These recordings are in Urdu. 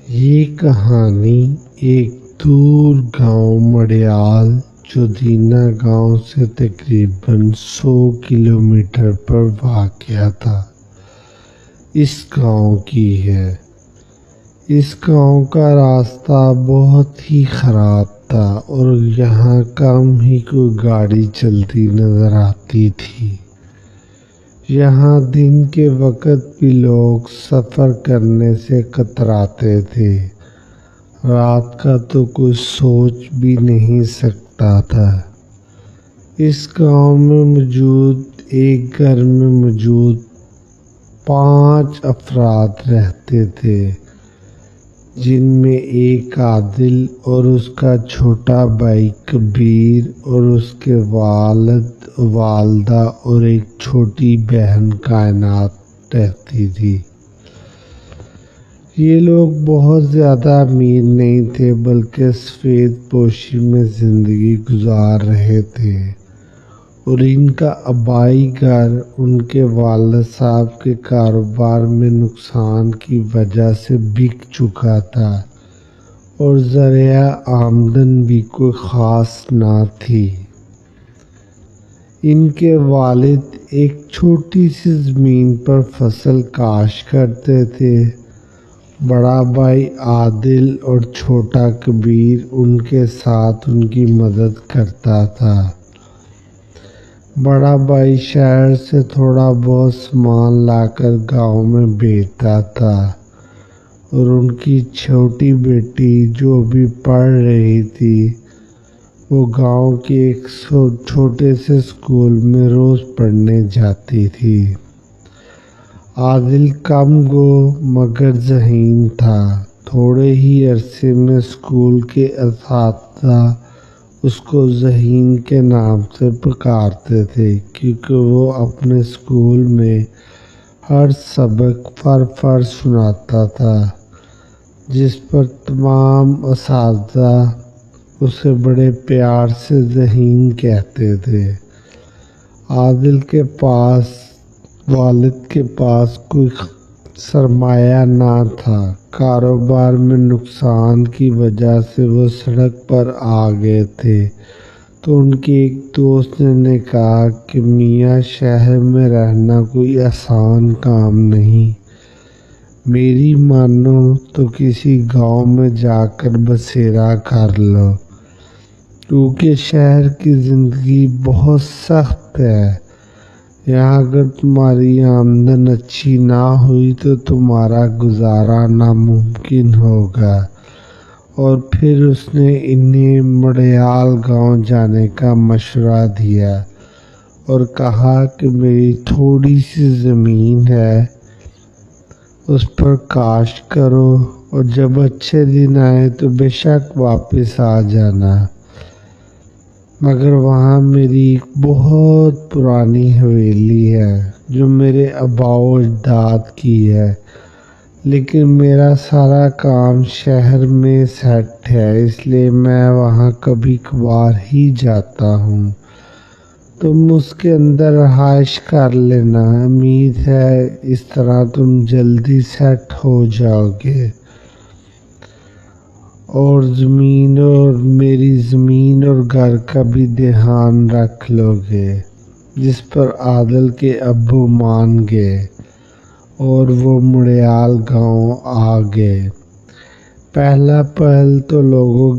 یہ کہانی ایک دور گاؤں مڑیال جو دینا گاؤں سے تقریباً 100 کلومیٹر پر واقع تھا اس گاؤں کی ہے۔ اس گاؤں کا راستہ بہت ہی خراب تھا اور یہاں کم ہی کوئی گاڑی چلتی نظر آتی تھی۔ یہاں دن کے وقت بھی لوگ سفر کرنے سے کتراتے تھے، رات کا تو کوئی سوچ بھی نہیں سکتا تھا۔ اس گاؤں میں موجود ایک گھر میں موجود 5 افراد رہتے تھے، جن میں ایک عادل اور اس کا چھوٹا بھائی کبیر اور اس کے والد، والدہ اور ایک چھوٹی بہن کائنات رہتی تھی۔ یہ لوگ بہت زیادہ امیر نہیں تھے بلکہ سفید پوشی میں زندگی گزار رہے تھے، اور ان کا آبائی گھر ان کے والد صاحب کے کاروبار میں نقصان کی وجہ سے بک چکا تھا اور ذریعہ آمدن بھی کوئی خاص نہ تھی۔ ان کے والد ایک چھوٹی سی زمین پر فصل کاشت کرتے تھے۔ بڑا بھائی عادل اور چھوٹا کبیر ان کے ساتھ ان کی مدد کرتا تھا۔ بڑا بھائی شہر سے تھوڑا بہت سامان لا کر گاؤں میں بیچتا تھا، اور ان کی چھوٹی بیٹی جو بھی پڑھ رہی تھی وہ گاؤں کے ایک چھوٹے سے اسکول میں روز پڑھنے جاتی تھی۔ عادل کم گو مگر ذہین تھا۔ تھوڑے ہی عرصے میں اسکول کے اساتذہ اس کو ذہین کے نام سے پکارتے تھے، کیونکہ وہ اپنے اسکول میں ہر سبق فر سناتا تھا، جس پر تمام اساتذہ اسے بڑے پیار سے ذہین کہتے تھے۔ عادل کے والد کے پاس کوئی سرمایہ نہ تھا۔ کاروبار میں نقصان کی وجہ سے وہ سڑک پر آ گئے تھے، تو ان کے ایک دوست نے کہا کہ میاں شہر میں رہنا کوئی آسان کام نہیں، میری مانو تو کسی گاؤں میں جا کر بسیرا کر لو، کیونکہ شہر کی زندگی بہت سخت ہے۔ یہاں اگر تمہاری آمدن اچھی نہ ہوئی تو تمہارا گزارا ناممکن ہوگا۔ اور پھر اس نے انہیں مڑیال گاؤں جانے کا مشورہ دیا اور کہا کہ میری تھوڑی سی زمین ہے، اس پر کاشت کرو اور جب اچھے دن آئے تو بے شک واپس آ جانا، مگر وہاں میری ایک بہت پرانی حویلی ہے جو میرے آباء و اجداد کی ہے، لیکن میرا سارا کام شہر میں سیٹ ہے، اس لیے میں وہاں کبھی کبھار ہی جاتا ہوں۔ تم اس کے اندر رہائش کر لینا، امید ہے اس طرح تم جلدی سیٹ ہو جاؤ گے اور میری زمین اور گھر کا بھی دھیان رکھ لو گے۔ جس پر عادل کے ابو مان گئے اور وہ مڑیال گاؤں آ گئے۔ پہلا پہل تو گاؤں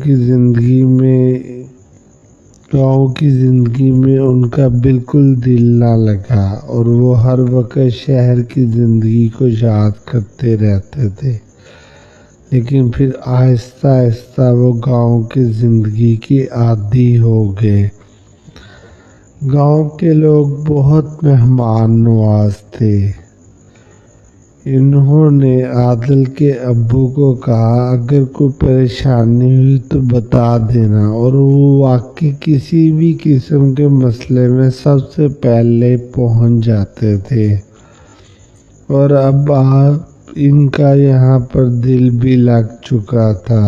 کی زندگی میں ان کا بالکل دل نہ لگا اور وہ ہر وقت شہر کی زندگی کو یاد کرتے رہتے تھے، لیکن پھر آہستہ آہستہ وہ گاؤں کی زندگی کے عادی ہو گئے۔ گاؤں کے لوگ بہت مہمان نواز تھے۔ انہوں نے عادل کے ابو کو کہا اگر کوئی پریشانی ہوئی تو بتا دینا، اور وہ واقعی کسی بھی قسم کے مسئلے میں سب سے پہلے پہنچ جاتے تھے، اور اب ان کا یہاں پر دل بھی لگ چکا تھا۔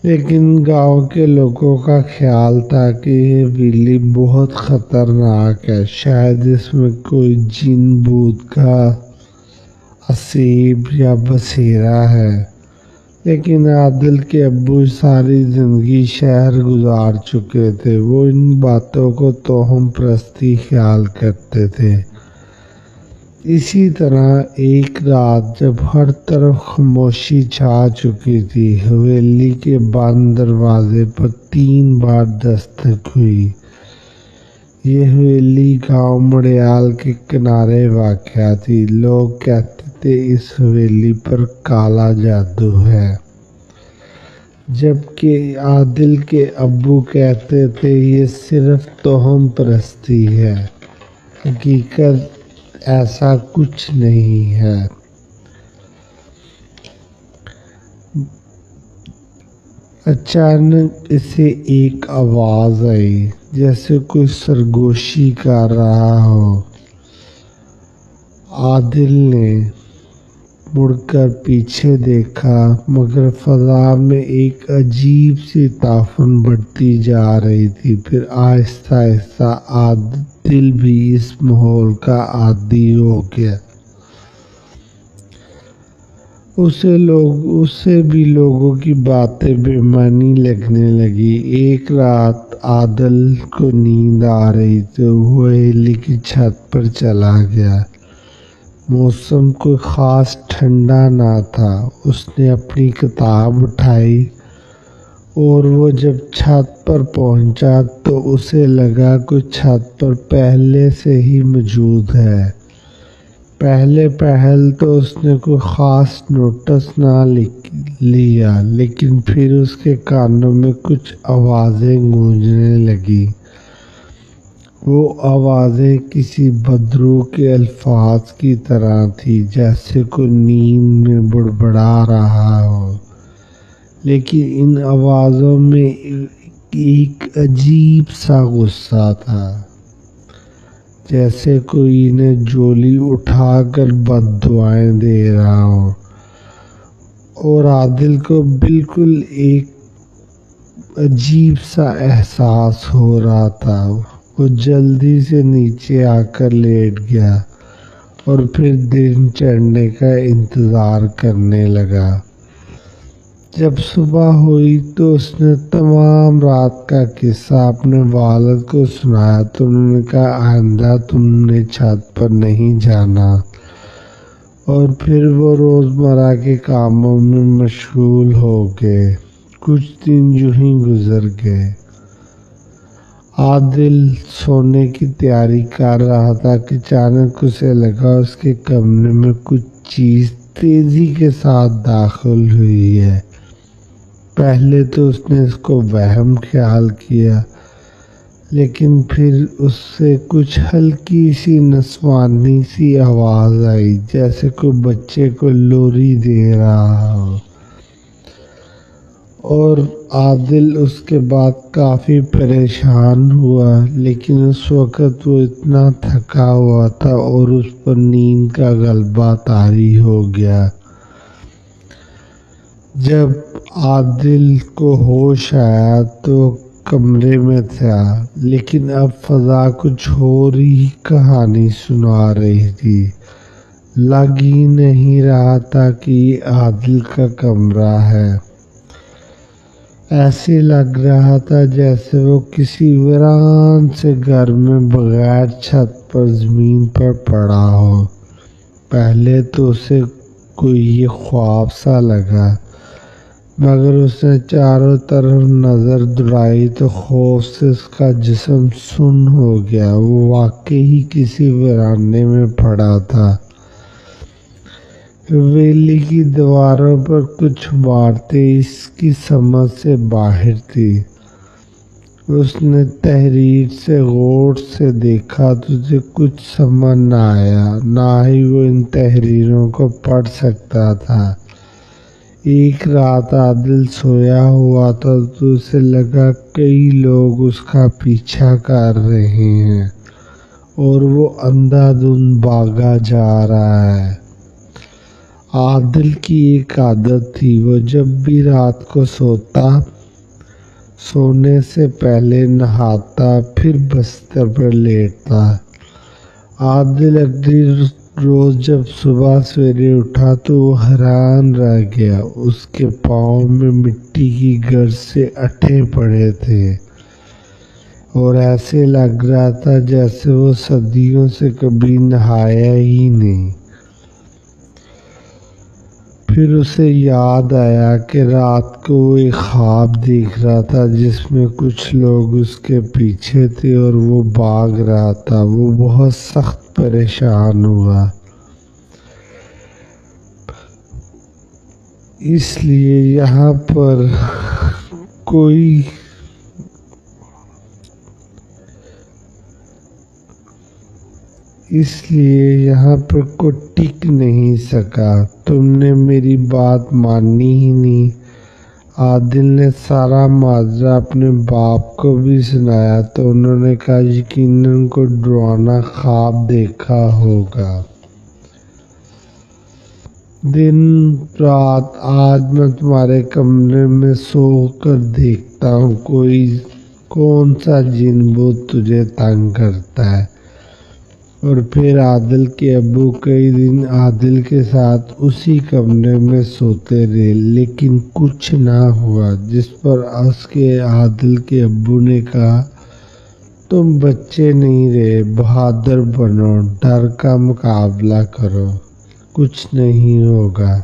لیکن گاؤں کے لوگوں کا خیال تھا کہ یہ بلی بہت خطرناک ہے، شاید اس میں کوئی جن بھوت کا اسیب یا بسیرا ہے۔ لیکن عادل کے ابو ساری زندگی شہر گزار چکے تھے، وہ ان باتوں کو توہم پرستی خیال کرتے تھے۔ اسی طرح ایک رات جب ہر طرف خاموشی چھا چکی تھی، حویلی کے بند دروازے پر 3 بار دستک ہوئی۔ یہ حویلی گاؤں مڑیال کے کنارے واقع تھی۔ لوگ کہتے تھے اس حویلی پر کالا جادو ہے، جبکہ عادل کے ابو کہتے تھے یہ صرف توہم پرستی ہے، حقیقت ایسا کچھ نہیں ہے۔ اچانک اسے ایک آواز آئی، جیسے کوئی سرگوشی کر رہا ہو۔ عادل نے مڑ کر پیچھے دیکھا، مگر فضا میں ایک عجیب سی تعفن بڑھتی جا رہی تھی۔ پھر آہستہ آہستہ عادل بھی اس ماحول کا عادی ہو گیا۔ اسے بھی لوگوں کی باتیں بے معنی لگنے لگی۔ ایک رات عادل کو نیند آ رہی تو وہ حویلی کی چھت پر چلا گیا۔ موسم کوئی خاص ٹھنڈا نہ تھا۔ اس نے اپنی کتاب اٹھائی اور وہ جب چھت پر پہنچا تو اسے لگا کوئی چھت پر پہلے سے ہی موجود ہے۔ پہلے پہل تو اس نے کوئی خاص نوٹس نہ لیا، لیکن پھر اس کے کانوں میں کچھ آوازیں گونجنے لگیں۔ وہ آوازیں کسی بدرو کے الفاظ کی طرح تھیں، جیسے کوئی نیند میں بڑبڑا رہا ہو، لیکن ان آوازوں میں ایک عجیب سا غصہ تھا، جیسے کوئی انہیں جھولی اٹھا کر بد دعائیں دے رہا ہو۔ اور عادل کو بالکل ایک عجیب سا احساس ہو رہا تھا۔ وہ جلدی سے نیچے آ کر لیٹ گیا اور پھر دن چڑھنے کا انتظار کرنے لگا۔ جب صبح ہوئی تو اس نے تمام رات کا قصہ اپنے والد کو سنایا تو انہوں نے کہا آئندہ تم نے چھت پر نہیں جانا، اور پھر وہ روزمرہ کے کاموں میں مشغول ہو گئے۔ کچھ دن یوں ہی گزر گئے۔ عادل سونے کی تیاری کر رہا تھا کہ اچانک اسے لگا اس کے کمرے میں کچھ چیز تیزی کے ساتھ داخل ہوئی ہے۔ پہلے تو اس نے اس کو وہم خیال کیا، لیکن پھر اس سے کچھ ہلکی سی نسوانی سی آواز آئی، جیسے کوئی بچے کو لوری دے رہا ہو۔ اور عادل اس کے بعد کافی پریشان ہوا، لیکن اس وقت وہ اتنا تھکا ہوا تھا اور اس پر نیند کا غلبہ طاری ہو گیا۔ جب عادل کو ہوش آیا تو کمرے میں تھا، لیکن اب فضا کچھ اور ہی کہانی سنا رہی تھی۔ لگ ہی نہیں رہا تھا کہ یہ عادل کا کمرہ ہے۔ ایسے لگ رہا تھا جیسے وہ کسی ویران سے گھر میں بغیر چھت پر زمین پر پڑا ہو۔ پہلے تو اسے کوئی یہ خواب سا لگا، مگر اس نے چاروں طرف نظر دوڑائی تو خوف سے اس کا جسم سن ہو گیا۔ وہ واقعی کسی ویرانے میں پڑا تھا۔ حویلی کی دیواروں پر کچھ عمارتیں اس کی سمجھ سے باہر تھیں۔ اس نے تحریر سے غور سے دیکھا تو اسے کچھ سمجھ نہ آیا، نہ ہی وہ ان تحریروں کو پڑھ سکتا تھا۔ ایک رات عادل سویا ہوا تھا تو اسے لگا کئی لوگ اس کا پیچھا کر رہے ہیں اور وہ اندھا دھند بھاگا جا رہا ہے۔ عادل کی ایک عادت تھی، وہ جب بھی رات کو سونے سے پہلے نہاتا پھر بستر پر لیٹتا۔ عادل اگلی روز جب صبح سویرے اٹھا تو وہ حیران رہ گیا، اس کے پاؤں میں مٹی کی گرد سے اٹے پڑے تھے اور ایسے لگ رہا تھا جیسے وہ صدیوں سے کبھی نہایا ہی نہیں۔ پھر اسے یاد آیا کہ رات کو وہ ایک خواب دیکھ رہا تھا جس میں کچھ لوگ اس کے پیچھے تھے اور وہ بھاگ رہا تھا۔ وہ بہت سخت پریشان ہوا، اس لیے یہاں پر کوئی ٹک نہیں سکا۔ تم نے میری بات مانی ہی نہیں۔ عادل نے سارا ماجرا اپنے باپ کو بھی سنایا تو انہوں نے کہا یقیناً کوئی ڈراؤنا خواب دیکھا ہوگا۔ دن رات آج میں تمہارے کمرے میں سو کر دیکھتا ہوں کون سا جن بھوت تجھے تنگ کرتا ہے۔ اور پھر عادل کے ابو کئی دن عادل کے ساتھ اسی کمرے میں سوتے رہے لیکن کچھ نہ ہوا، جس پر عادل کے ابو نے کہا تم بچے نہیں رہے، بہادر بنو، ڈر کا مقابلہ کرو، کچھ نہیں ہوگا۔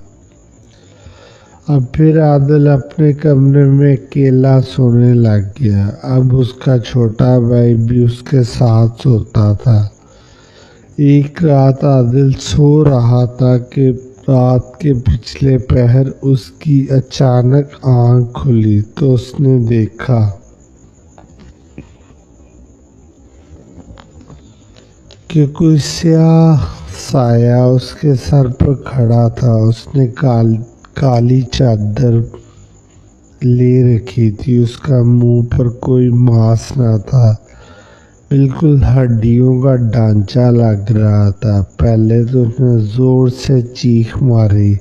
اب پھر عادل اپنے کمرے میں اکیلا سونے لگ گیا۔ اب اس کا چھوٹا بھائی بھی اس کے ساتھ سوتا تھا۔ ایک رات عادل سو رہا تھا کہ رات کے پچھلے پہر اس کی اچانک آنکھ کھلی تو اس نے دیکھا کہ کوئی سیاہ سایہ اس کے سر پر کھڑا تھا۔ اس نے کالی چادر لے رکھی تھی، اس کا منہ پر کوئی ماسک نہ تھا، بالکل ہڈیوں کا ڈھانچہ لگ رہا تھا۔ پہلے تو اس نے زور سے چیخ ماری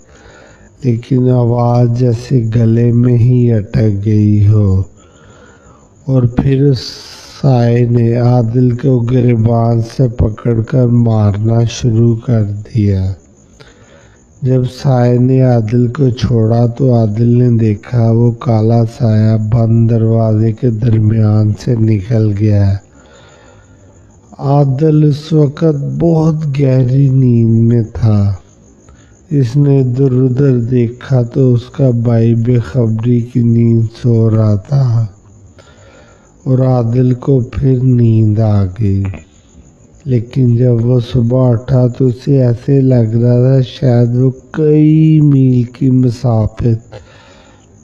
لیکن آواز جیسے گلے میں ہی اٹک گئی ہو، اور پھر اس سائے نے عادل کو گریبان سے پکڑ کر مارنا شروع کر دیا۔ جب سائے نے عادل کو چھوڑا تو عادل نے دیکھا وہ کالا سایہ بند دروازے کے درمیان سے نکل گیا۔ عادل اس وقت بہت گہری نیند میں تھا۔ اس نے ادھر ادھر دیکھا تو اس کا بھائی بے خبری کی نیند سو رہا تھا اور عادل کو پھر نیند آ گئی، لیکن جب وہ صبح اٹھا تو اسے ایسے لگ رہا تھا شاید وہ کئی میل کی مسافت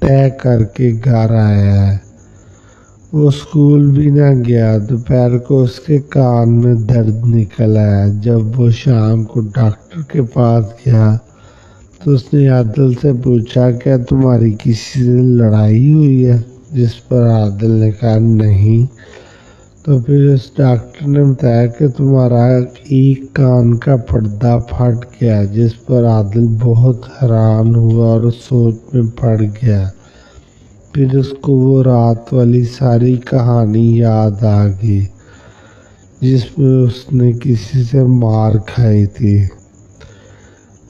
طے کر کے گھر آیا ہے۔ وہ اسکول بھی نہ گیا۔ دوپہر کو اس کے کان میں درد نکل آیا۔ جب وہ شام کو ڈاکٹر کے پاس گیا تو اس نے عادل سے پوچھا کیا تمہاری کسی سے لڑائی ہوئی ہے؟ جس پر عادل نے کہا نہیں۔ تو پھر اس ڈاکٹر نے بتایا کہ تمہارا ایک کان کا پردہ پھٹ گیا، جس پر عادل بہت حیران ہوا اور سوچ میں پڑ گیا۔ پھر اس کو وہ رات والی ساری کہانی یاد آ گئی جس میں اس نے کسی سے مار کھائی تھی،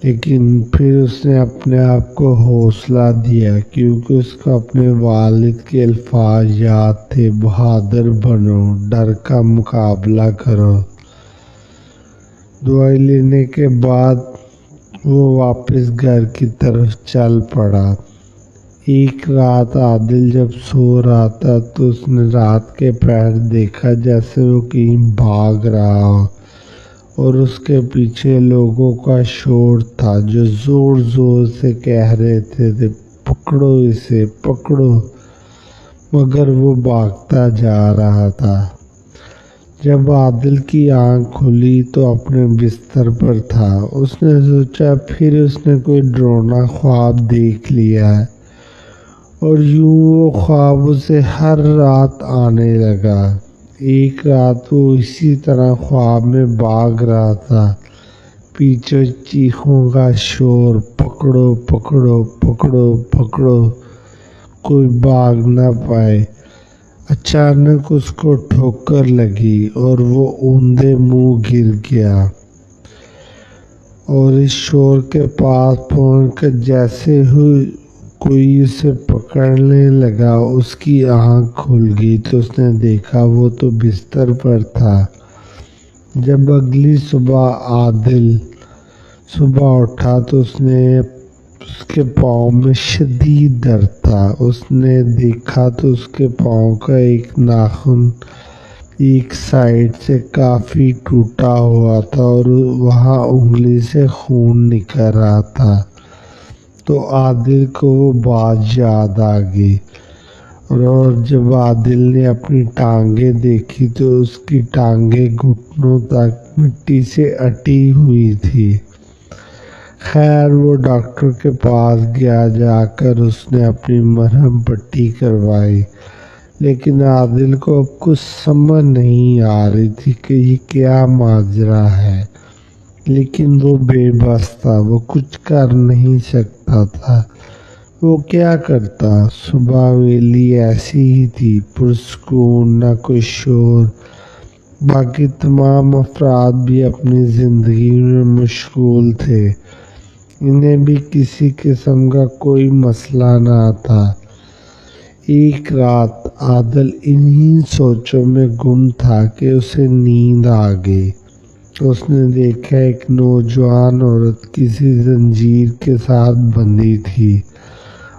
لیکن پھر اس نے اپنے آپ کو حوصلہ دیا کیونکہ اس کو اپنے والد کے الفاظ یاد تھے، بہادر بنو، ڈر کا مقابلہ کرو۔ دوائی لینے کے بعد وہ واپس گھر کی طرف چل پڑا۔ ایک رات عادل جب سو رہا تھا تو اس نے رات کے پہر دیکھا جیسے وہ کہیں بھاگ رہا ہو اور اس کے پیچھے لوگوں کا شور تھا جو زور زور سے کہہ رہے تھے پکڑو اسے پکڑو، مگر وہ بھاگتا جا رہا تھا۔ جب عادل کی آنکھ کھلی تو اپنے بستر پر تھا۔ اس نے سوچا پھر اس نے کوئی ڈراؤنا خواب دیکھ لیا ہے، اور یوں وہ خواب اسے ہر رات آنے لگا۔ ایک رات وہ اسی طرح خواب میں بھاگ رہا تھا، پیچھے چیخوں کا شور، پکڑو پکڑو پکڑو پکڑو، کوئی بھاگ نہ پائے۔ اچانک اس کو ٹھوکر لگی اور وہ اوندھے منہ گر گیا، اور اس شور کے پاس پہنچ کر جیسے ہی کوئی اسے پکڑنے لگا اس کی آنکھ کھل گئی تو اس نے دیکھا وہ تو بستر پر تھا۔ جب اگلی صبح عادل صبح اٹھا تو اس کے پاؤں میں شدید درد تھا۔ اس نے دیکھا تو اس کے پاؤں کا ایک ناخن ایک سائیڈ سے کافی ٹوٹا ہوا تھا اور وہاں انگلی سے خون نکل رہا تھا۔ تو عادل کو وہ بات یاد آ گئی، اور جب عادل نے اپنی ٹانگیں دیکھی تو اس کی ٹانگیں گھٹنوں تک مٹی سے اٹی ہوئی تھی۔ خیر وہ ڈاکٹر کے پاس گیا، جا کر اس نے اپنی مرہم پٹی کروائی، لیکن عادل کو اب کچھ سمجھ نہیں آ رہی تھی کہ یہ کیا ماجرا ہے، لیکن وہ بے بس تھا، وہ کچھ کر نہیں سکتا تھا۔ وہ کیا کرتا؟ صبح ویلی ایسی ہی تھی، پرسکون، نہ کوئی شور۔ باقی تمام افراد بھی اپنی زندگی میں مشغول تھے، انہیں بھی کسی قسم کا کوئی مسئلہ نہ تھا۔ ایک رات عادل انہی سوچوں میں گم تھا کہ اسے نیند آ گئی۔ اس نے دیکھا ایک نوجوان عورت کسی زنجیر کے ساتھ بندھی تھی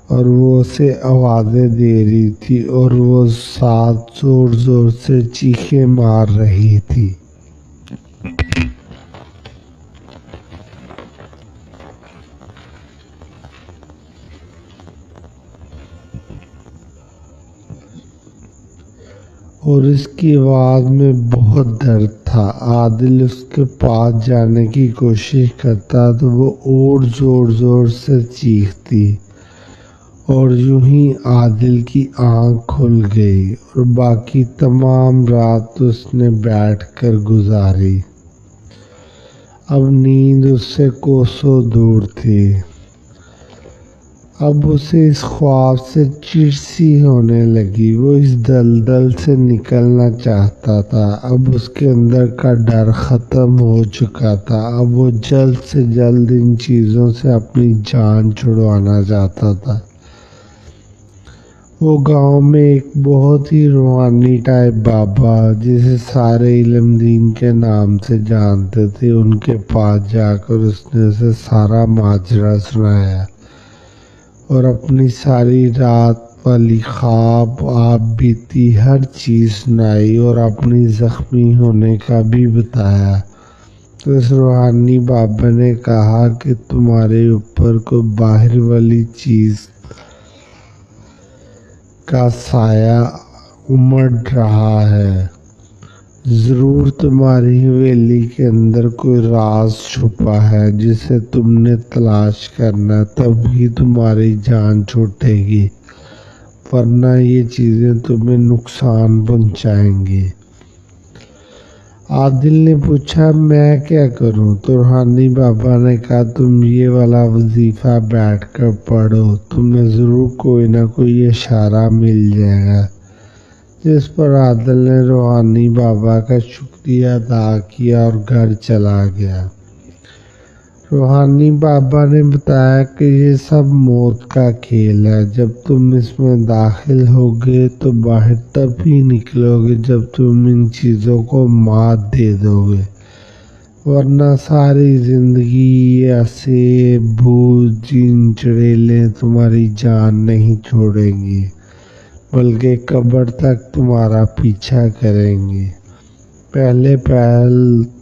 اور وہ اسے آوازیں دے رہی تھی اور وہ ساتھ زور زور سے چیخیں مار رہی تھی۔ اور اس کی آواز میں بہت درد تھا۔ عادل اس کے پاس جانے کی کوشش کرتا تو وہ اور زور زور سے چیختی، اور یوں ہی عادل کی آنکھ کھل گئی اور باقی تمام رات اس نے بیٹھ کر گزاری۔ اب نیند اس سے کوسوں دور تھی۔ اب اسے اس خواب سے چڑ سی ہونے لگی، وہ اس دلدل سے نکلنا چاہتا تھا۔ اب اس کے اندر کا ڈر ختم ہو چکا تھا، اب وہ جلد سے جلد ان چیزوں سے اپنی جان چھڑوانا چاہتا تھا۔ وہ گاؤں میں ایک بہت ہی روحانی ٹائپ بابا، جسے سارے علم دین کے نام سے جانتے تھے، ان کے پاس جا کر اس نے اسے سارا ماجرا سنایا اور اپنی ساری رات والی خواب آپ بیتی ہر چیز سنائی اور اپنی زخمی ہونے کا بھی بتایا۔ تو اس روحانی بابا نے کہا کہ تمہارے اوپر کوئی باہر والی چیز کا سایہ امڑ رہا ہے، ضرور تمہاری حویلی کے اندر کوئی راز چھپا ہے جسے تم نے تلاش کرنا، تب ہی تمہاری جان چھوٹے گی، ورنہ یہ چیزیں تمہیں نقصان پہنچائیں گی۔ عادل نے پوچھا میں کیا کروں؟ تو روحانی بابا نے کہا تم یہ والا وظیفہ بیٹھ کر پڑھو، تمہیں ضرور کوئی نہ کوئی اشارہ مل جائے گا۔ جس پر عادل نے روحانی بابا کا شکریہ ادا کیا اور گھر چلا گیا۔ روحانی بابا نے بتایا کہ یہ سب موت کا کھیل ہے، جب تم اس میں داخل ہوگے تو باہر تب ہی نکلو گے جب تم ان چیزوں کو مات دے دو گے، ورنہ ساری زندگی یہ اسے بھوت جن چڑیلیں تمہاری جان نہیں چھوڑیں گی، بلکہ قبر تک تمہارا پیچھا کریں گے۔ پہلے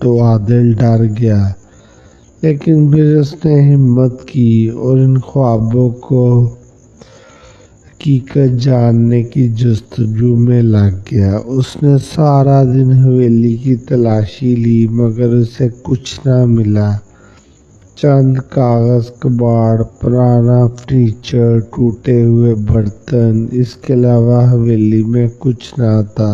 تو عادل ڈر گیا، لیکن پھر اس نے ہمت کی اور ان خوابوں کو حقیقت جاننے کی جستجو میں لگ گیا۔ اس نے سارا دن حویلی کی تلاشی لی مگر اسے کچھ نہ ملا، چند کاغذ کباڑ، پرانا فرنیچر، ٹوٹے ہوئے برتن، اس کے علاوہ حویلی میں کچھ نہ تھا۔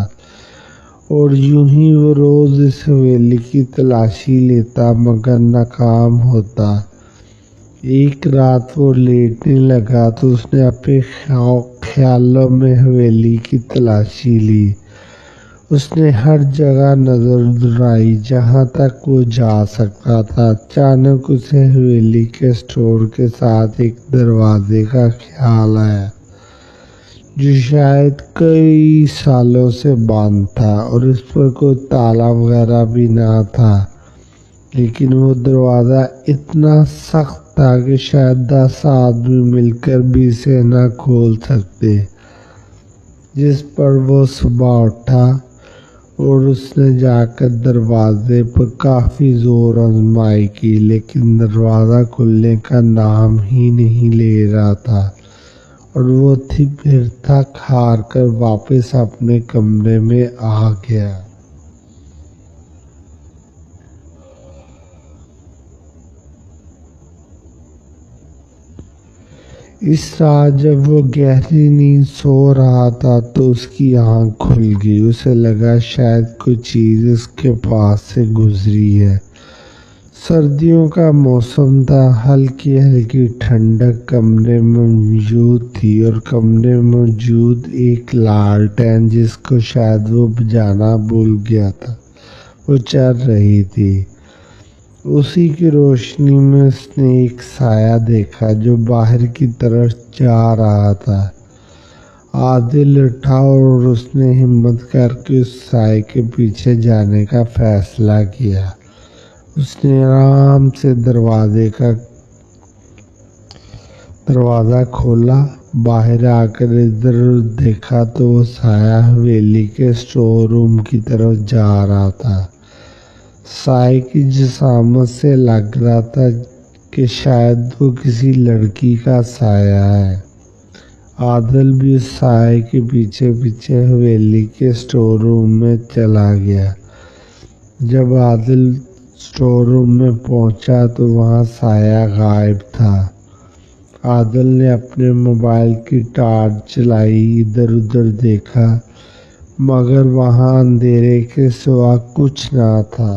اور یوں ہی وہ روز اس حویلی کی تلاشی لیتا مگر ناکام ہوتا۔ ایک رات وہ لیٹنے لگا تو اس نے اپنے خیالوں میں حویلی کی تلاشی لی۔ اس نے ہر جگہ نظر دوڑائی جہاں تک وہ جا سکتا تھا۔ اچانک اسے حویلی کے اسٹور کے ساتھ ایک دروازے کا خیال آیا جو شاید کئی سالوں سے بند تھا اور اس پر کوئی تالا وغیرہ بھی نہ تھا، لیکن وہ دروازہ اتنا سخت تھا کہ شاید 10 آدمی مل کر بھی اسے نہ کھول سکتے۔ جس پر وہ صبح اٹھا اور اس نے جا کر دروازے پر کافی زور آزمائی کی، لیکن دروازہ کھلنے کا نام ہی نہیں لے رہا تھا اور وہ پھر تھک ہار کر واپس اپنے کمرے میں آ گیا۔ اس رات جب وہ گہری نیند سو رہا تھا تو اس کی آنکھ کھل گئی۔ اسے لگا شاید کوئی چیز اس کے پاس سے گزری ہے۔ سردیوں کا موسم تھا، ہلکی ہلکی ٹھنڈک کمرے میں موجود تھی اور کمرے میں موجود ایک لالٹین جس کو شاید وہ بجھانا بھول گیا تھا وہ چل رہی تھی۔ اسی کی روشنی میں اس نے ایک سایہ دیکھا جو باہر کی طرف جا رہا تھا۔ عادل اٹھا اور اس نے ہمت کر کے اس سائے کے پیچھے جانے کا فیصلہ کیا۔ اس نے آرام سے دروازہ کھولا، باہر آ کر ادھر ادھر دیکھا تو وہ سایہ حویلی کے اسٹور روم کی طرف جا رہا تھا۔ سائے کی جسامت سے لگ رہا تھا کہ شاید وہ کسی لڑکی کا سایہ ہے۔ عادل بھی اس سائے کے پیچھے پیچھے حویلی کے اسٹور روم میں چلا گیا۔ جب عادل اسٹور روم میں پہنچا تو وہاں سایہ غائب تھا۔ عادل نے اپنے موبائل کی ٹارچ چلائی، ادھر ادھر دیکھا مگر وہاں اندھیرے کے سوا کچھ نہ تھا۔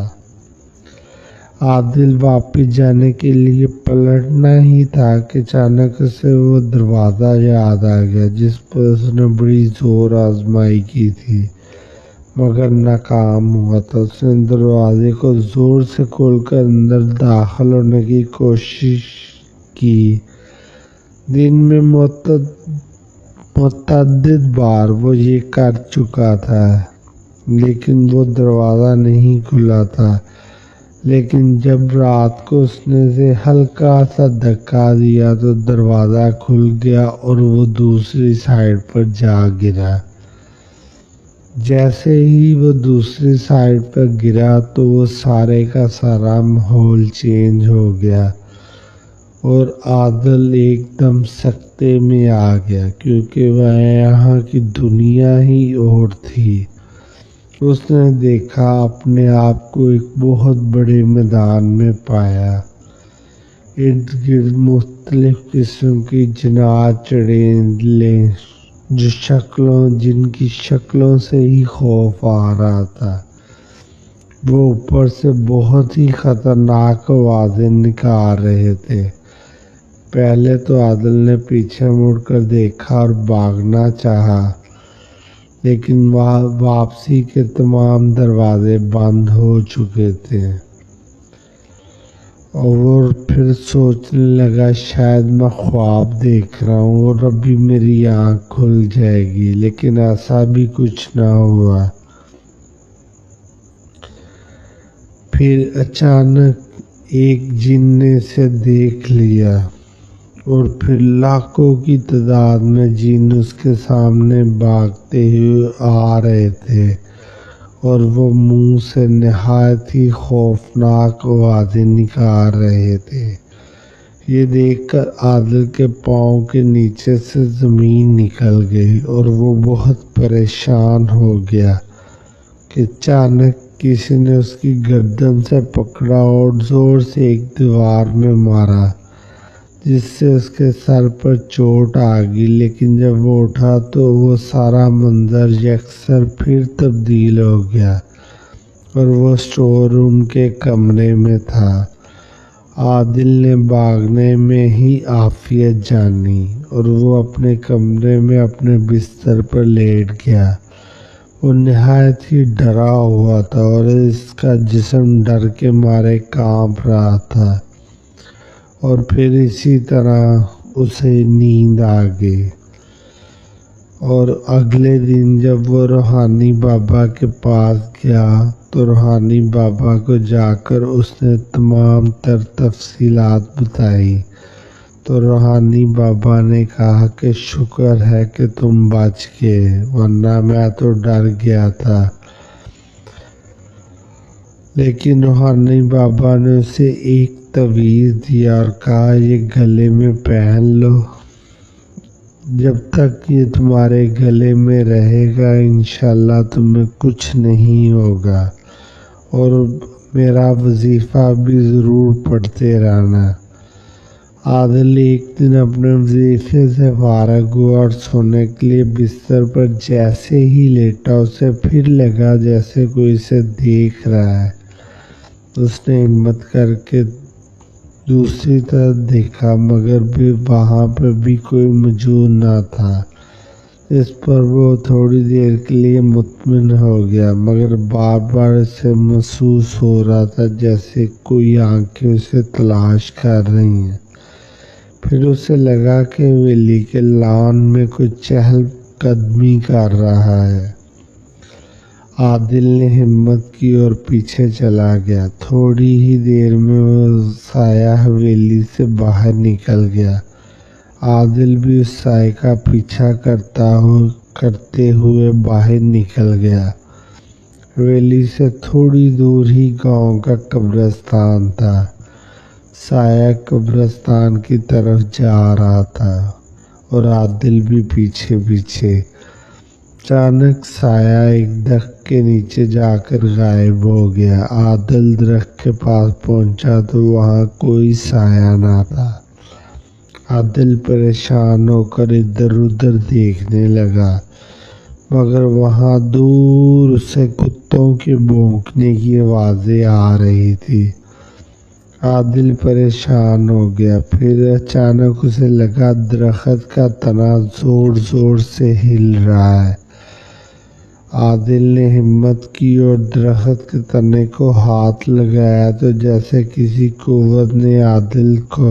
عادل واپس جانے کے لیے پلٹنا ہی تھا کہ اچانک اسے وہ دروازہ یاد آ گیا جس پر اس نے بڑی زور آزمائی کی تھی مگر ناکام ہوا تھا۔ اس نے دروازے کو زور سے کھول کر اندر داخل ہونے کی کوشش کی۔ دن میں متعدد بار وہ یہ کر چکا تھا لیکن وہ دروازہ نہیں کھلا تھا، لیکن جب رات کو اس نے اسے ہلکا سا دھکا دیا تو دروازہ کھل گیا اور وہ دوسری سائیڈ پر جا گرا۔ جیسے ہی وہ دوسری سائیڈ پر گرا تو وہ سارے کا سارا ماحول چینج ہو گیا اور عادل ایک دم سکتے میں آ گیا کیونکہ وہ یہاں کی دنیا ہی اور تھی۔ اس نے دیکھا اپنے آپ کو ایک بہت بڑے میدان میں پایا۔ ارد گرد مختلف قسم کی جنات چڑیلیں جن کی شکلوں سے ہی خوف آ رہا تھا۔ وہ اوپر سے بہت ہی خطرناک آوازیں نکال رہے تھے۔ پہلے تو عادل نے پیچھے مڑ کر دیکھا اور بھاگنا چاہا لیکن واپسی کے تمام دروازے بند ہو چکے تھے اور پھر سوچنے لگا شاید میں خواب دیکھ رہا ہوں اور ابھی میری آنکھ کھل جائے گی، لیکن ایسا بھی کچھ نہ ہوا۔ پھر اچانک ایک جن نے اسے دیکھ لیا اور پھر لاکھوں کی تعداد میں جن اس کے سامنے بھاگتے ہوئے آ رہے تھے اور وہ منہ سے نہایت ہی خوفناک آوازیں نکال رہے تھے۔ یہ دیکھ کر عادل کے پاؤں کے نیچے سے زمین نکل گئی اور وہ بہت پریشان ہو گیا کہ اچانک کسی نے اس کی گردن سے پکڑا اور زور سے ایک دیوار میں مارا جس سے اس کے سر پر چوٹ آ گئی، لیکن جب وہ اٹھا تو وہ سارا منظر یکسر پھر تبدیل ہو گیا اور وہ اسٹور روم کے کمرے میں تھا۔ عادل نے بھاگنے میں ہی عافیت جانی اور وہ اپنے کمرے میں اپنے بستر پر لیٹ گیا۔ وہ نہایت ہی ڈرا ہوا تھا اور اس کا جسم ڈر کے مارے کانپ رہا تھا، اور پھر اسی طرح اسے نیند آ گئی۔ اور اگلے دن جب وہ روحانی بابا کے پاس گیا تو روحانی بابا کو جا کر اس نے تمام تر تفصیلات بتائی تو روحانی بابا نے کہا کہ شکر ہے کہ تم بچ گئے، ورنہ میں تو ڈر گیا تھا۔ لیکن روحانی بابا نے اسے ایک تعویذ دیا اور کہا یہ گلے میں پہن لو، جب تک یہ تمہارے گلے میں رہے گا انشاءاللہ تمہیں کچھ نہیں ہوگا، اور میرا وظیفہ بھی ضرور پڑھتے رہنا۔ عادل ایک دن اپنے وظیفے سے فارغ ہوا اور سونے کے لیے بستر پر جیسے ہی لیٹا اسے پھر لگا جیسے کوئی اسے دیکھ رہا ہے۔ اس نے ہمت کر کے دوسری طرف دیکھا مگر وہاں پہ بھی کوئی موجود نہ تھا۔ اس پر وہ تھوڑی دیر کے لیے مطمئن ہو گیا، مگر بار بار اسے محسوس ہو رہا تھا جیسے کوئی آنکھیں اسے تلاش کر رہی ہیں۔ پھر اسے لگا کہ حویلی کے لان میں کوئی چہل قدمی کر رہا ہے۔ عادل نے ہمت کی اور پیچھے چلا گیا۔ تھوڑی ہی دیر میں وہ سایہ حویلی سے باہر نکل گیا۔ عادل بھی اس سائے کا پیچھا کرتے ہوئے باہر نکل گیا۔ حویلی سے تھوڑی دور ہی گاؤں کا قبرستان تھا۔ سایہ قبرستان کی طرف جا رہا تھا اور عادل بھی پیچھے پیچھے۔ اچانک سایہ ایک درخت کے نیچے جا کر غائب ہو گیا۔ عادل درخت کے پاس پہنچا تو وہاں کوئی سایہ نہ تھا۔ عادل پریشان ہو کر ادھر ادھر دیکھنے لگا، مگر وہاں دور اسے کتوں کے بھونکنے کی آوازیں آ رہی تھی۔ عادل پریشان ہو گیا۔ پھر اچانک اسے لگا درخت کا تنا زور زور سے ہل رہا ہے۔ عادل نے ہمت کی اور درخت کے تنے کو ہاتھ لگایا تو جیسے کسی قوت نے عادل کو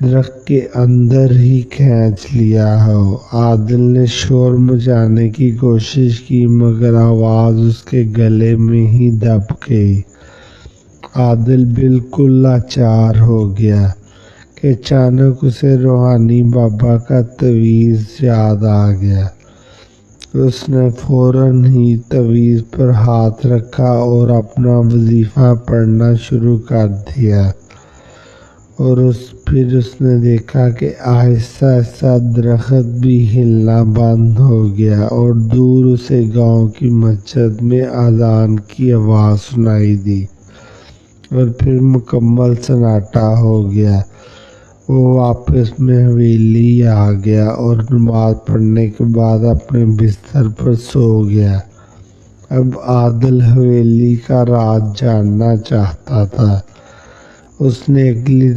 درخت کے اندر ہی کھینچ لیا ہو۔ عادل نے شور مچانے کی کوشش کی مگر آواز اس کے گلے میں ہی دب گئی۔ عادل بالکل لاچار ہو گیا کہ اچانک اسے روحانی بابا کا تعویذ یاد آ گیا۔ اس نے فوراً ہی تعویذ پر ہاتھ رکھا اور اپنا وظیفہ پڑھنا شروع کر دیا، اور پھر اس نے دیکھا کہ آہستہ آہستہ درخت بھی ہلنا بند ہو گیا اور دور اسے گاؤں کی مسجد میں اذان کی آواز سنائی دی، اور پھر مکمل سناٹا ہو گیا۔ وہ واپس میں حویلی آ گیا اور نماز پڑھنے کے بعد اپنے بستر پر سو گیا۔ اب عادل حویلی کا راز جاننا چاہتا تھا۔ اس نے اگلی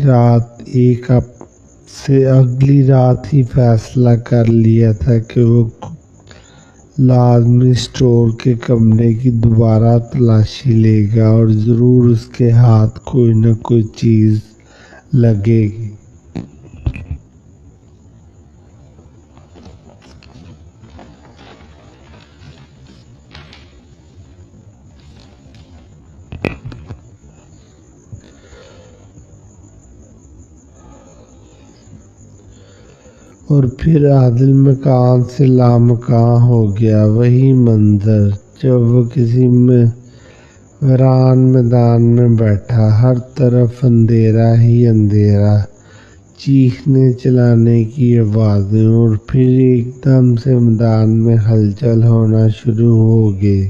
رات ہی فیصلہ کر لیا تھا کہ وہ لازمی اسٹور کے کمرے کی دوبارہ تلاشی لے گا اور ضرور اس کے ہاتھ کوئی نہ کوئی چیز لگے گی۔ اور پھر عادل مکان سے لامکاں ہو گیا۔ وہی منظر جب وہ کسی ویران میدان میں بیٹھا، ہر طرف اندھیرا ہی اندھیرا، چیخنے چلانے کی آوازیں، اور پھر ایک دم سے میدان میں ہلچل ہونا شروع ہو گئی۔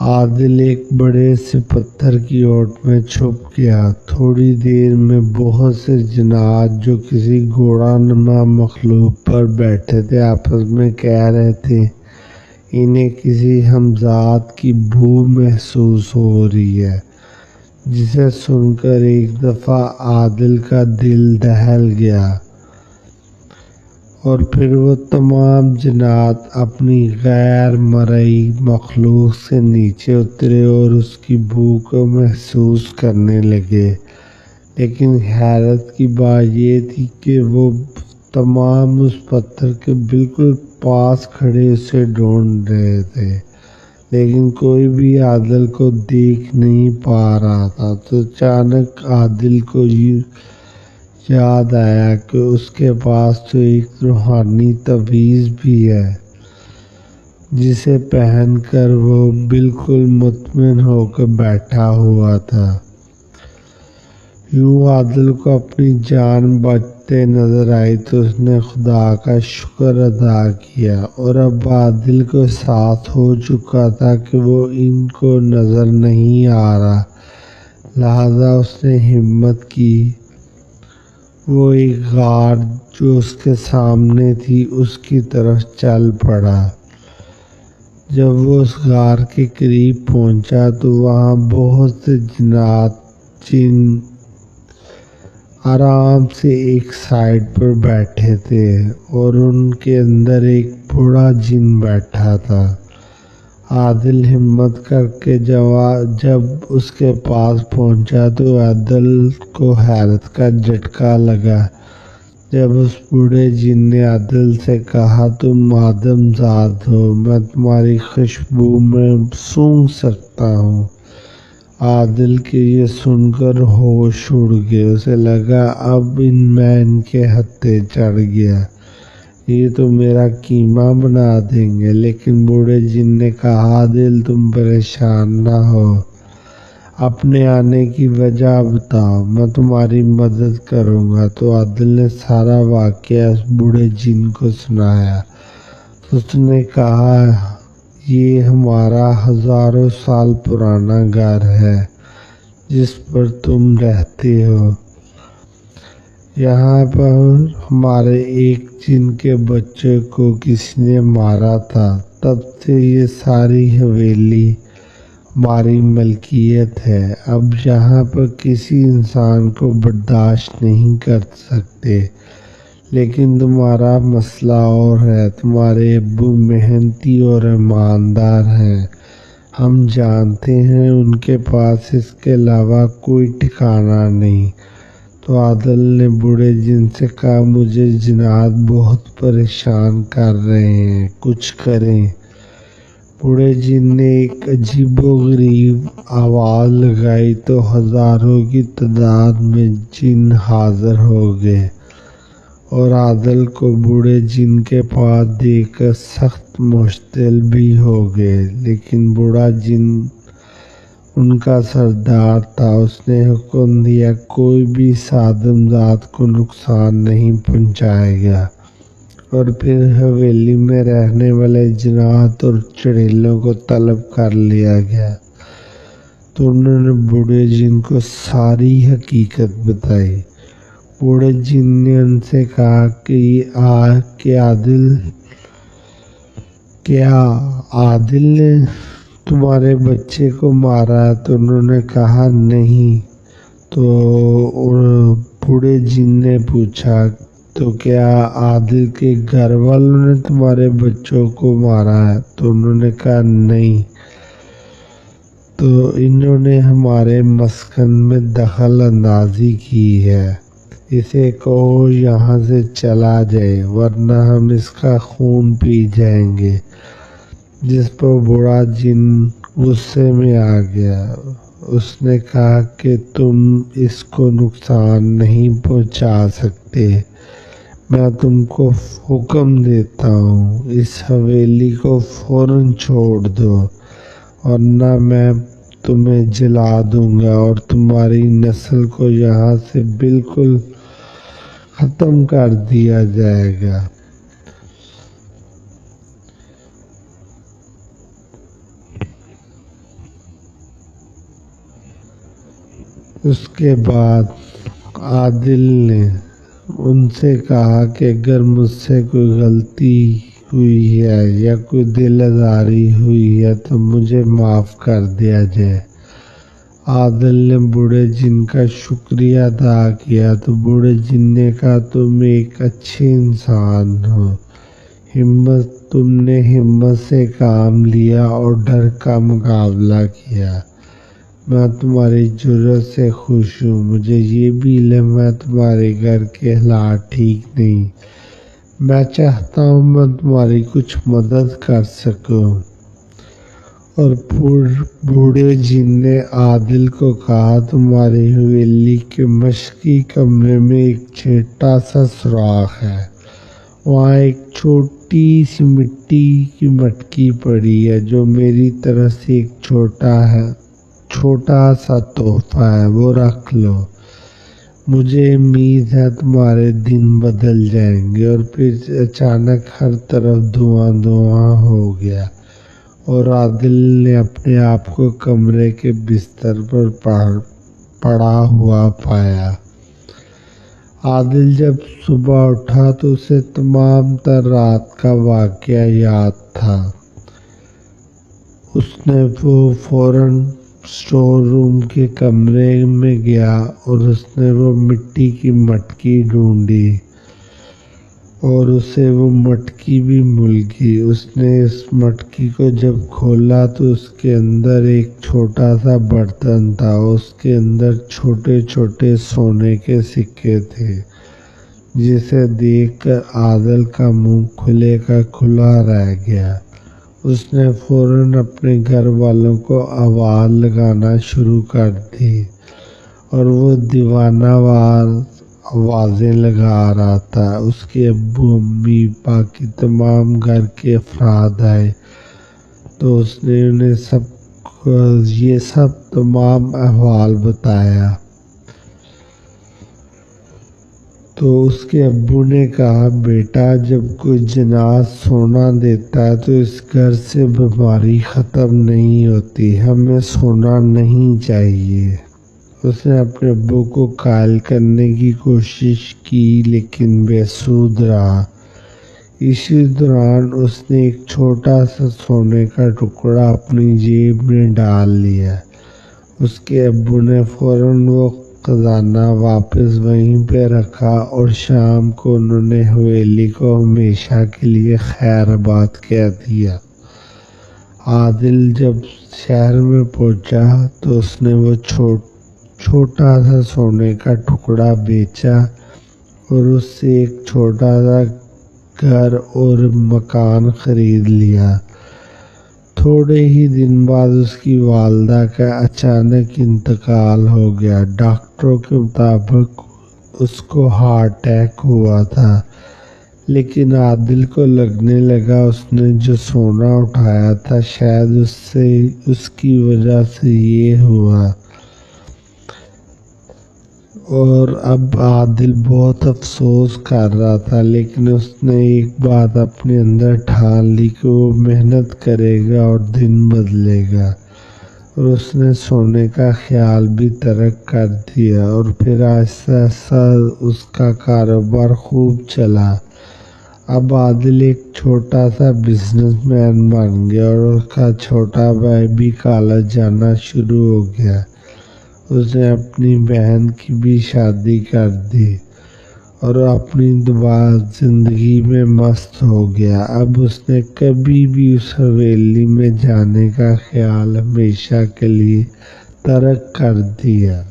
عادل ایک بڑے سے پتھر کی اوٹ میں چھپ گیا۔ تھوڑی دیر میں بہت سے جنات جو کسی گھوڑا نما مخلوق پر بیٹھے تھے آپس میں کہہ رہے تھے، انہیں کسی ہمزاد کی بو محسوس ہو رہی ہے، جسے سن کر ایک دفعہ عادل کا دل دہل گیا، اور پھر وہ تمام جنات اپنی غیر مرئی مخلوق سے نیچے اترے اور اس کی بو کو محسوس کرنے لگے۔ لیکن حیرت کی بات یہ تھی کہ وہ تمام اس پتھر کے بالکل پاس کھڑے اسے ڈھونڈ رہے تھے، لیکن کوئی بھی عادل کو دیکھ نہیں پا رہا تھا۔ تو اچانک عادل کو یاد آیا کہ اس کے پاس تو ایک روحانی تعویذ بھی ہے، جسے پہن کر وہ بالکل مطمئن ہو کر بیٹھا ہوا تھا۔ یوں عادل کو اپنی جان بچتے نظر آئی تو اس نے خدا کا شکر ادا کیا، اور اب عادل کو احساس ہو چکا تھا کہ وہ ان کو نظر نہیں آ رہا، لہذا اس نے ہمت کی۔ وہ ایک غار جو اس کے سامنے تھی اس کی طرف چل پڑا۔ جب وہ اس غار کے قریب پہنچا تو وہاں بہت سے جن آرام سے ایک سائڈ پر بیٹھے تھے، اور ان کے اندر ایک بوڑھا جن بیٹھا تھا۔ عادل ہمت کر کے جب اس کے پاس پہنچا تو عادل کو حیرت کا جھٹکا لگا جب اس بوڑھے جن نے عادل سے کہا، تم آدم زاد ہو، میں تمہاری خوشبو میں سونگھ سکتا ہوں۔ عادل کے یہ سن کر ہوش اڑ گئے، اسے لگا اب میں ان کے ہتھے چڑھ گیا، یہ تو میرا قیمہ بنا دیں گے۔ لیکن بوڑھے جن نے کہا، عادل تم پریشان نہ ہو، اپنے آنے کی وجہ بتاؤ، میں تمہاری مدد کروں گا۔ تو عادل نے سارا واقعہ اس بوڑھے جن کو سنایا۔ اس نے کہا، یہ ہمارا ہزاروں سال پرانا گھر ہے جس پر تم رہتے ہو۔ یہاں پر ہمارے ایک جن کے بچے کو کسی نے مارا تھا، تب سے یہ ساری حویلی ہماری ملکیت ہے۔ اب یہاں پر کسی انسان کو برداشت نہیں کر سکتے، لیکن تمہارا مسئلہ اور ہے، تمہارے ابو محنتی اور ایماندار ہیں، ہم جانتے ہیں ان کے پاس اس کے علاوہ کوئی ٹھکانہ نہیں۔ تو عادل نے بوڑھے جن سے کہا، مجھے جنات بہت پریشان کر رہے ہیں، کچھ کریں۔ بوڑھے جن نے ایک عجیب و غریب آواز لگائی تو ہزاروں کی تعداد میں جن حاضر ہو گئے، اور عادل کو بوڑھے جن کے پاس دیکھ کر سخت مشتعل بھی ہو گئے۔ لیکن بوڑھا جن ان کا سردار تھا، اس نے حکم دیا، کوئی بھی اس آدم زاد کو نقصان نہیں پہنچائے گا۔ اور پھر حویلی میں رہنے والے جنات اور چڑیلوں کو طلب کر لیا گیا۔ تو انہوں نے بوڑھے جن کو ساری حقیقت بتائی۔ بوڑھے جن نے ان سے کہا کہ کیا عادل نے تمہارے بچے کو مارا ہے؟ تو انہوں نے کہا نہیں۔ تو بوڑھے جن نے پوچھا، تو کیا عادل کے گھر والوں نے تمہارے بچوں کو مارا ہے؟ تو انہوں نے کہا نہیں۔ تو انہوں نے ہمارے مسکن میں دخل اندازی کی ہے، اسے کہو یہاں سے چلا جائے، ورنہ ہم اس کا خون پی جائیں گے۔ جس پر بوڑھا جن غصے میں آ گیا، اس نے کہا کہ تم اس کو نقصان نہیں پہنچا سکتے، میں تم کو حکم دیتا ہوں اس حویلی کو فوراً چھوڑ دو، ورنہ میں تمہیں جلا دوں گا اور تمہاری نسل کو یہاں سے بالکل ختم کر دیا جائے گا۔ اس کے بعد عادل نے ان سے کہا کہ اگر مجھ سے کوئی غلطی ہوئی ہے یا کوئی دل آزاری ہوئی ہے تو مجھے معاف کر دیا جائے۔ عادل نے بوڑھے جن کا شکریہ ادا کیا تو بوڑھے جن نے کہا تم ایک اچھے انسان ہو، تم نے ہمت سے کام لیا اور ڈر کا مقابلہ کیا۔ میں تمہاری جرأت سے خوش ہوں۔ مجھے یہ بھی علم ہے تمہارے گھر کے حالات ٹھیک نہیں، میں چاہتا ہوں میں تمہاری کچھ مدد کر سکوں۔ اور بوڑھے جن نے عادل کو کہا تمہاری حویلی کے مشرقی کمرے میں ایک چھوٹا سا سوراخ ہے، وہاں ایک چھوٹی سی مٹی کی مٹکی پڑی ہے جو میری طرف سے ایک چھوٹا سا تحفہ ہے، وہ رکھ لو۔ مجھے امید ہے تمہارے دن بدل جائیں گے۔ اور پھر اچانک ہر طرف دھواں دھواں ہو گیا اور عادل نے اپنے آپ کو کمرے کے بستر پر پڑا ہوا پایا۔ عادل جب صبح اٹھا تو اسے تمام تر رات کا واقعہ یاد تھا۔ اس نے فوراً اسٹور روم کے کمرے میں گیا اور اس نے وہ مٹی کی مٹکی ڈھونڈی اور اسے وہ مٹکی بھی مل گئی۔ اس نے اس مٹکی کو جب کھولا تو اس کے اندر ایک چھوٹا سا برتن تھا، اس کے اندر چھوٹے چھوٹے سونے کے سکے تھے، جسے دیکھ کر عادل کا منہ کھلے کا کھلا رہ گیا۔ اس نے فوراً اپنے گھر والوں کو آواز لگانا شروع کر دی اور وہ دیوانہ وار آوازیں لگا رہا تھا۔ اس کے ابو امی باقی تمام گھر کے افراد آئے تو اس نے انہیں یہ سب تمام احوال بتایا۔ تو اس کے ابو نے کہا بیٹا جب کوئی جنات سونا دیتا ہے تو اس گھر سے بیماری ختم نہیں ہوتی، ہمیں سونا نہیں چاہیے۔ اس نے اپنے ابو کو قائل کرنے کی کوشش کی لیکن بے سود رہا۔ اسی دوران اس نے ایک چھوٹا سا سونے کا ٹکڑا اپنی جیب میں ڈال لیا۔ اس کے ابو نے فوراً وہ خزانہ واپس وہیں پہ رکھا اور شام کو انہوں نے حویلی کو ہمیشہ کے لیے خیر آباد کہہ دیا۔ عادل جب شہر میں پہنچا تو اس نے وہ چھوٹا سا سونے کا ٹکڑا بیچا اور اس سے ایک چھوٹا سا گھر اور مکان خرید لیا۔ تھوڑے ہی دن بعد اس کی والدہ کا اچانک انتقال ہو گیا۔ ڈاکٹروں کے مطابق اس کو ہارٹ اٹیک ہوا تھا، لیکن عادل کو لگنے لگا اس نے جو سونا اٹھایا تھا شاید اس کی وجہ سے یہ ہوا۔ اور اب عادل بہت افسوس کر رہا تھا، لیکن اس نے ایک بات اپنے اندر ٹھان لی کہ وہ محنت کرے گا اور دن بدلے گا، اور اس نے سونے کا خیال بھی ترک کر دیا۔ اور پھر آہستہ آہستہ اس کا کاروبار خوب چلا۔ اب عادل ایک چھوٹا سا بزنس مین بن گیا اور اس کا چھوٹا بھائی بھی کالج جانا شروع ہو گیا۔ اس نے اپنی بہن کی بھی شادی کر دی اور اپنی زندگی میں مست ہو گیا۔ اب اس نے کبھی بھی اس حویلی میں جانے کا خیال ہمیشہ کے لیے ترک کر دیا۔